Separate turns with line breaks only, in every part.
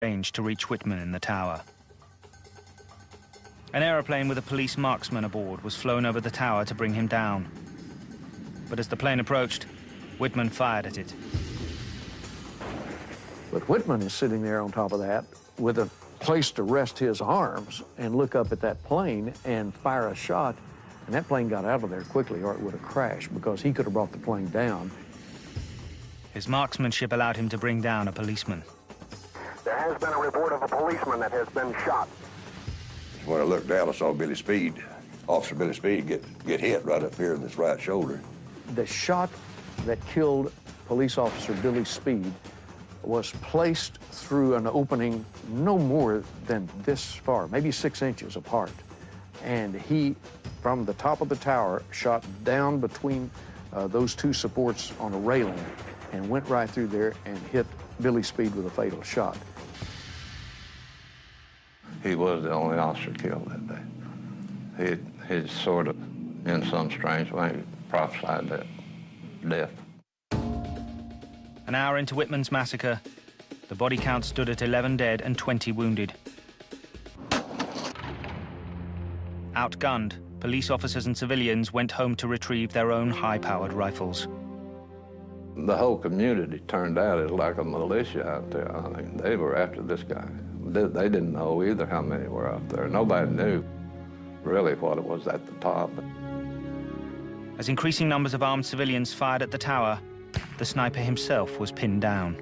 range to reach Whitman in the tower. An aeroplane with a police marksman aboard was flown over the tower to bring him down. But as the plane approached, Whitman fired at it.
But Whitman is sitting there on top of that with a place to rest his arms and look up at that plane and fire a shot, and that plane got out of there quickly or it would have crashed because he could have brought the plane down.
His marksmanship allowed him to bring down a policeman.
There has been a report of a policeman that has been shot.
When I looked down, I saw Billy Speed, Officer Billy Speed, get hit right up here in this right shoulder.
The shot that killed police officer Billy Speed was placed through an opening no more than this far, maybe 6 inches apart. And he, from the top of the tower, shot down between those two supports on a railing and went right through there and hit Billy Speed with a fatal shot.
He was the only officer killed that day. He sort of, in some strange way, prophesied that death.
An hour into Whitman's massacre, the body count stood at 11 dead and 20 wounded. Outgunned, police officers and civilians went home to retrieve their own high-powered rifles.
The whole community turned out as like a militia out there. I mean, they were after this guy. They didn't know either how many were out there. Nobody knew really what it was at the top.
As increasing numbers of armed civilians fired at the tower, the sniper himself was pinned down.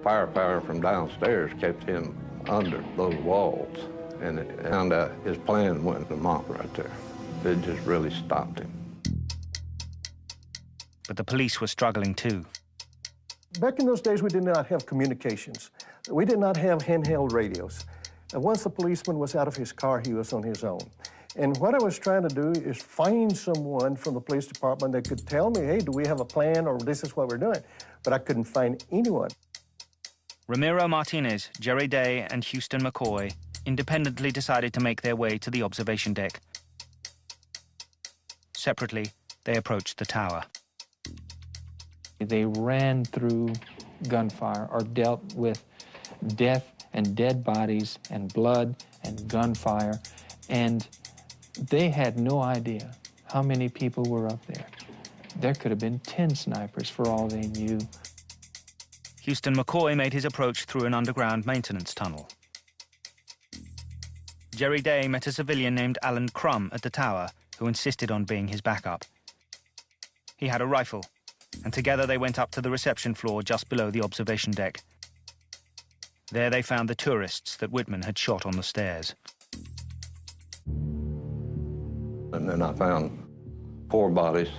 Firepower from downstairs kept him under those walls, and it found out his plan went amok right there. It just really stopped him.
But the police were struggling too.
Back in those days, we did not have communications. We did not have handheld radios. And once the policeman was out of his car, he was on his own. And what I was trying to do is find someone from the police department that could tell me, hey, do we have a plan, or this is what we're doing? But I couldn't find anyone.
Ramiro Martinez, Jerry Day, and Houston McCoy independently decided to make their way to the observation deck. Separately, they approached the tower.
They ran through gunfire or dealt with death and dead bodies and blood and gunfire, and they had no idea how many people were up there. There could have been 10 snipers for all they knew.
Houston McCoy made his approach through an underground maintenance tunnel. Jerry Day met a civilian named Alan Crum at the tower who insisted on being his backup. He had a rifle, and together they went up to the reception floor just below the observation deck. There they found the tourists that Whitman had shot on the stairs.
And then I found 4 bodies.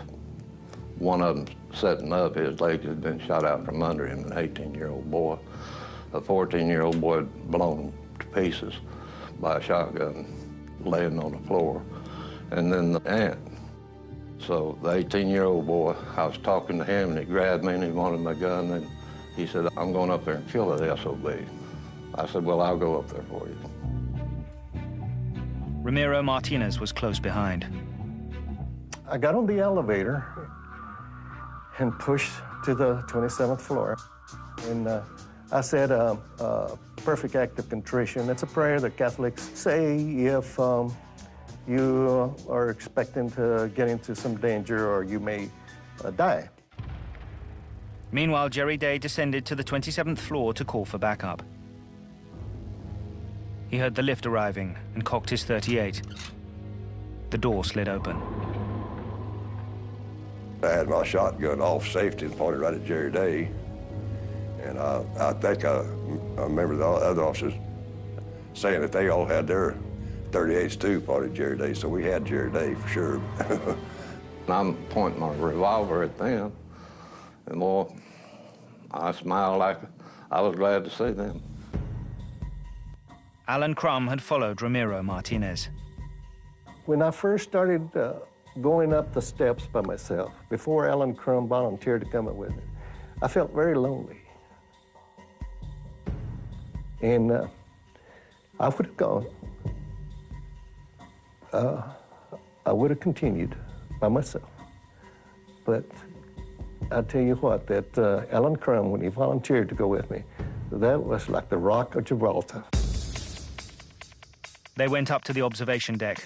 One of them sitting up, his legs had been shot out from under him, an 18-year-old boy. A 14-year-old boy blown to pieces by a shotgun laying on the floor. And then the aunt. So the 18-year-old boy, I was talking to him, and he grabbed me and he wanted my gun, and he said, I'm going up there and kill the SOB. I said, well, I'll go up there for you.
Ramiro Martinez was close behind.
I got on the elevator and pushed to the 27th floor. And I said a perfect act of contrition. It's a prayer that Catholics say if you are expecting to get into some danger or you may die.
Meanwhile, Jerry Day descended to the 27th floor to call for backup. He heard the lift arriving and cocked his .38. The door slid open.
I had my shotgun off safety and pointed right at Jerry Day. And I think I remember the other officers saying that they all had their .38s too, pointed at Jerry Day, so we had Jerry Day for sure.
I'm pointing my revolver at them, and boy, I smiled like I was glad to see them.
Alan Crum had followed Ramiro Martinez.
When I first started going up the steps by myself, before Alan Crum volunteered to come up with me, I felt very lonely. And I would have gone. I would have continued by myself. But I tell you what, that Alan Crum, when he volunteered to go with me, That was like the Rock of Gibraltar.
They went up to the observation deck.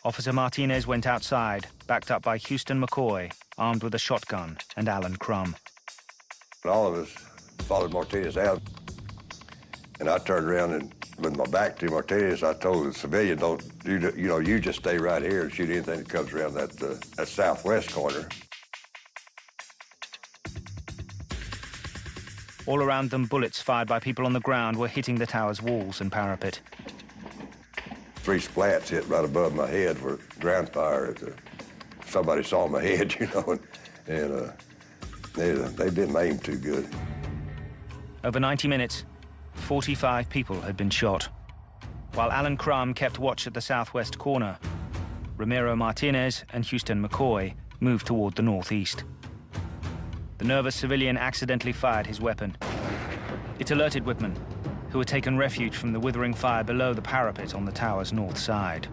Officer Martinez went outside, backed up by Houston McCoy, armed with a shotgun, and Alan Crum.
All of us followed Martinez out, and I turned around and with my back to Martinez, I told the civilian, you just stay right here and shoot anything that comes around that southwest corner.
All around them, bullets fired by people on the ground were hitting the tower's walls and parapet.
3 splats hit right above my head were ground fire. Somebody saw my head, and they didn't aim too good.
Over 90 minutes, 45 people had been shot. While Alan Crum kept watch at the southwest corner, Ramiro Martinez and Houston McCoy moved toward the northeast. The nervous civilian accidentally fired his weapon. It alerted Whitman, who had taken refuge from the withering fire below the parapet on the tower's north side.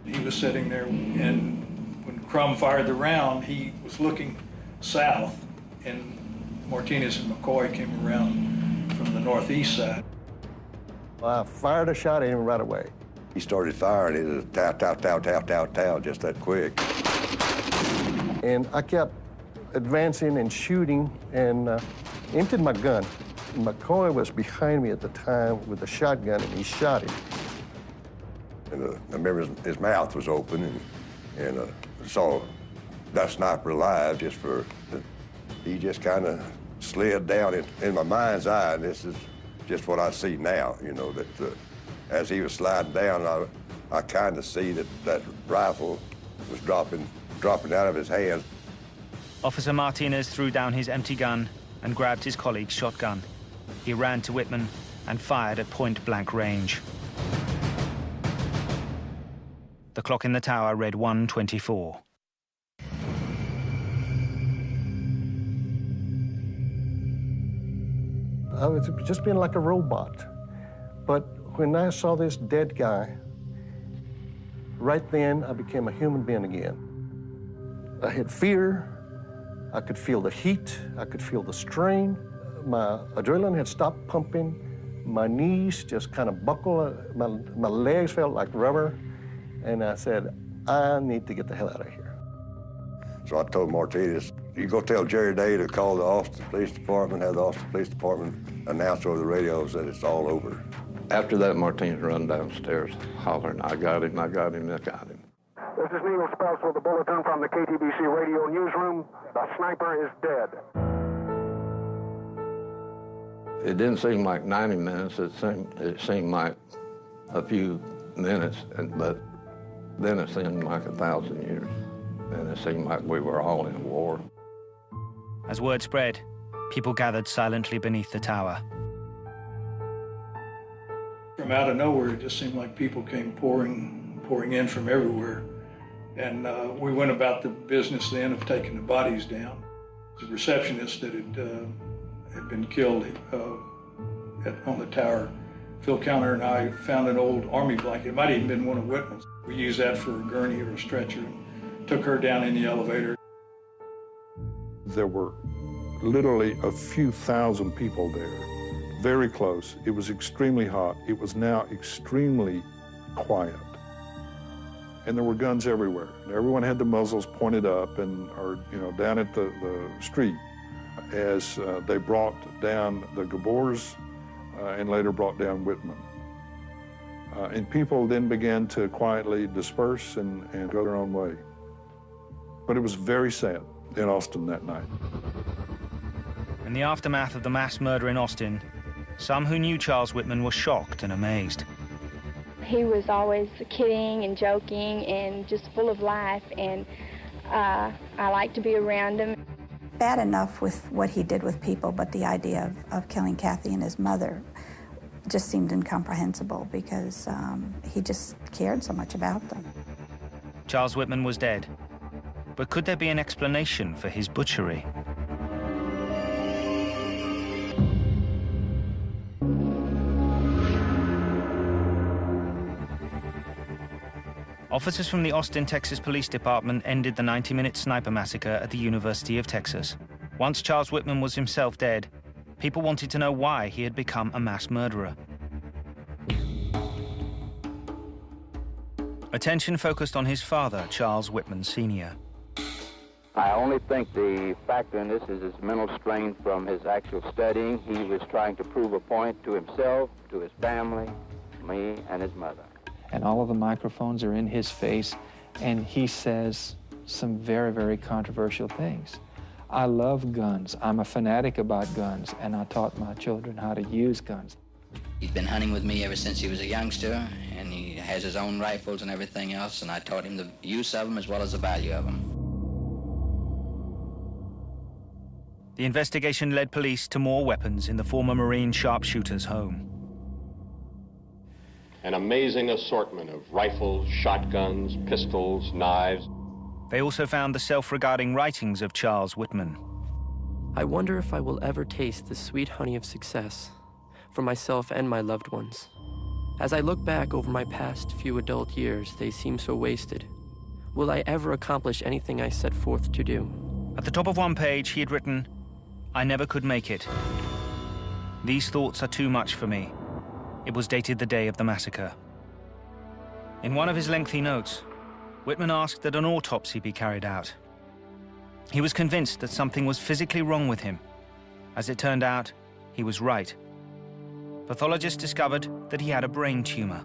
He was sitting there, and when Crum fired the round, he was looking south, and Martinez and McCoy came around from the northeast side.
I fired a shot at him right away.
He started firing. It was tow, tow, tow, tow, tow, tow, just that quick.
And I kept advancing and shooting and emptied my gun. McCoy was behind me at the time with a shotgun, and he shot him.
And I remember his mouth was open, and saw that sniper alive he just kind of slid down in my mind's eye, and this is just what I see now, that as he was sliding down, I kind of see that rifle was dropping out of his hands.
Officer Martinez threw down his empty gun and grabbed his colleague's shotgun. He ran to Whitman and fired at point-blank range. The clock in the tower read 1:24.
I was just being like a robot. But when I saw this dead guy, right then I became a human being again. I had fear. I could feel the heat. I could feel the strain. My adrenaline had stopped pumping. My knees just kind of buckled. My legs felt like rubber. And I said, I need to get the hell out of here.
So I told Martinez, you go tell Jerry Day to call the Austin Police Department, have the Austin Police Department announce over the radios that it's all over.
After that, Martinez run downstairs hollering, I got him, I got him, I got him.
This is Neil Spells with the bulletin from the KTBC radio newsroom. The sniper is dead.
It didn't seem like 90 minutes. It seemed like a few minutes, but then it seemed like 1,000 years. And it seemed like we were all in war.
As word spread, people gathered silently beneath the tower.
From out of nowhere, it just seemed like people came pouring in from everywhere. And we went about the business then of taking the bodies down. The receptionist that had been killed on the tower, Phil Counter and I found an old army blanket. It might have even been one of Whitman's. We used that for a gurney or a stretcher and took her down in the elevator.
There were literally a few thousand people there, very close. It was extremely hot. It was now extremely quiet. And there were guns everywhere. Everyone had the muzzles pointed up or down at the street as they brought down the Gabors and later brought down Whitman. And people then began to quietly disperse and go their own way. But it was very sad in Austin that night.
In the aftermath of the mass murder in Austin, some who knew Charles Whitman were shocked and amazed.
He was always kidding and joking and just full of life, and I liked to be around him.
Bad enough with what he did with people, but the idea of killing Kathy and his mother just seemed incomprehensible because he just cared so much about them.
Charles Whitman was dead, but could there be an explanation for his butchery? Officers from the Austin, Texas Police Department ended the 90-minute sniper massacre at the University of Texas. Once Charles Whitman was himself dead, people wanted to know why he had become a mass murderer. Attention focused on his father, Charles Whitman Sr.
I only think the factor in this is his mental strain from his actual studying. He was trying to prove a point to himself, to his family, me, and his mother.
And all of the microphones are in his face, and he says some very, very controversial things. I love guns. I'm a fanatic about guns, and I taught my children how to use guns.
He's been hunting with me ever since he was a youngster, and he has his own rifles and everything else, and I taught him the use of them as well as the value of them.
The investigation led police to more weapons in the former Marine sharpshooter's home.
An amazing assortment of rifles, shotguns, pistols, knives.
They also found the self-regarding writings of Charles Whitman.
I wonder if I will ever taste the sweet honey of success for myself and my loved ones. As I look back over my past few adult years, they seem so wasted. Will I ever accomplish anything I set forth to do?
At the top of one page, he had written, "I never could make it. These thoughts are too much for me." It was dated the day of the massacre. In one of his lengthy notes, Whitman asked that an autopsy be carried out. He was convinced that something was physically wrong with him. As it turned out, he was right. Pathologists discovered that he had a brain tumor.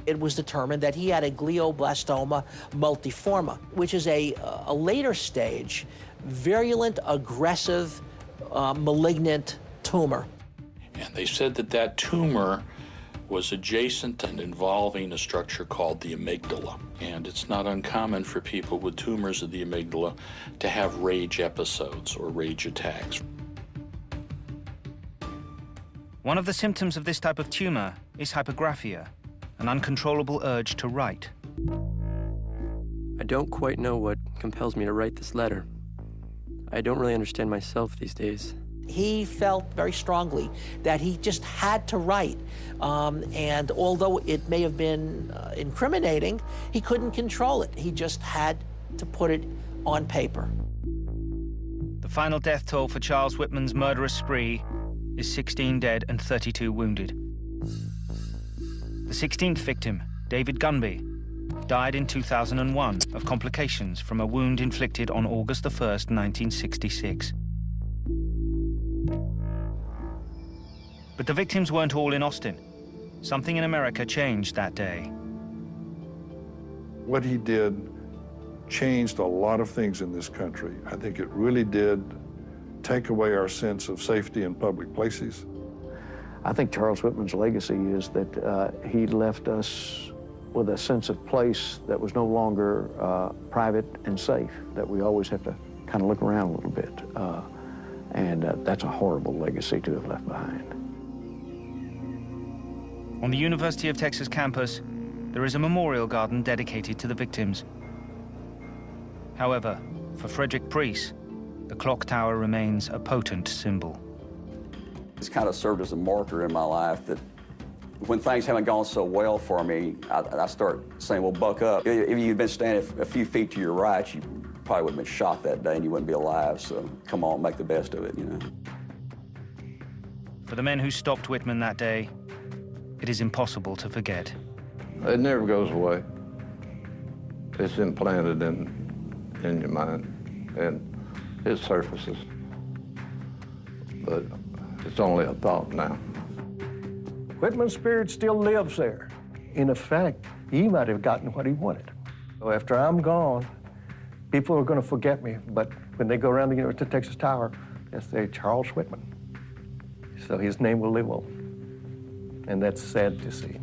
It was determined that he had a glioblastoma multiforme, which is a later stage, virulent, aggressive, malignant tumor.
And they said that that tumor was adjacent and involving a structure called the amygdala. And it's not uncommon for people with tumors of the amygdala to have rage episodes or rage attacks.
One of the symptoms of this type of tumor is hypergraphia, an uncontrollable urge to write.
I don't quite know what compels me to write this letter. I don't really understand myself these days.
He felt very strongly that he just had to write. And although it may have been incriminating, he couldn't control it. He just had to put it on paper.
The final death toll for Charles Whitman's murderous spree is 16 dead and 32 wounded. The 16th victim, David Gunby, died in 2001 of complications from a wound inflicted on August 1st, 1966. But the victims weren't all in Austin. Something in America changed that day.
What he did changed a lot of things in this country. I think it really did take away our sense of safety in public places.
I think Charles Whitman's legacy is that he left us with a sense of place that was no longer private and safe, that we always have to kind of look around a little bit. And that's a horrible legacy to have left behind.
On the University of Texas campus, there is a memorial garden dedicated to the victims. However, for Frederick Preece, the clock tower remains a potent symbol.
It's kind of served as a marker in my life that when things haven't gone so well for me, I start saying, well, buck up. If you'd been standing a few feet to your right, you probably would have been shot that day and you wouldn't be alive, so come on, make the best of it, you know.
For the men who stopped Whitman that day, it is impossible to forget.
It never goes away. It's implanted in your mind, and it surfaces. But it's only a thought now.
Whitman's spirit still lives there. In effect, he might have gotten what he wanted. So after I'm gone, people are going to forget me, but when they go around the University of Texas Tower, they'll say Charles Whitman. So his name will live on. And that's sad to see.